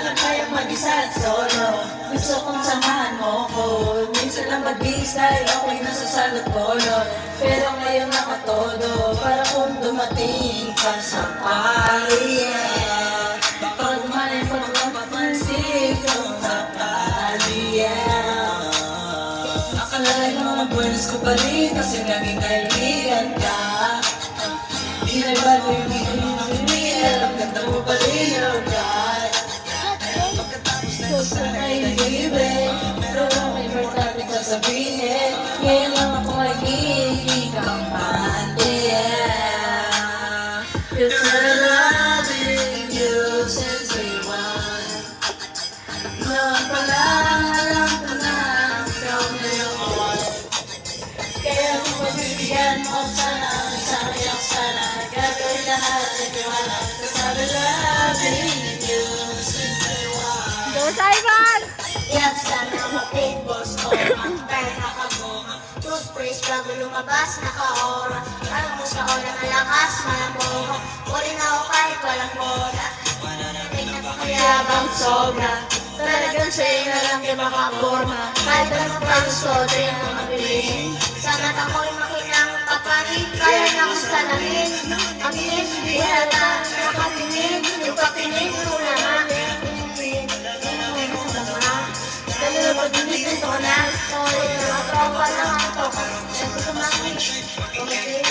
lang kayang mag-isa at solo. Gusto kong samahan mo ko. Minsan lang mag-freestyle, okay na sa salot polo. Pero ngayon nakatodo, para kung dumating ka sa pari. Pag malay mo kung papansin kung sa pari. Akalain mo ang buenas ko pa rin kasi naging kaibigan ka. Di na bago yung ginigil, ang ganda mo pa rin, oh God. Pagkatapos na ito sa kaibigan, pero may importante sasabihin. Ngayon lang ako magiging kampante. Cause I'm loving you since day one. Noon pa lang, alam ko na ikaw na yun. Kaya kung mabibigyan mo sana, sabi ako sana, gagawin lahat ng tiwala. Cause I'm loving you since day one. Go, Simon! Yak sana mapig boss ko. Ang tayo nakabuha. Toothpaste bago lumabas, naka-aura. Alam mo sa oras na lakas, malamuha. Uli na ako kahit walang moda. Nagpapakayabang sobra. Talagang sa'yo na lang yung makaporma. Kahit anong pag-gusto, rin ang mabilis. Sana ako'y makinang kapalit. Kaya na akong salamin. Ang hindi halata, nakatingin. Yung pakinig mo naman. Dali na pag-initin ko na. Sorry, nakatropa lang ako. Siyempre kumakit. Kumakit.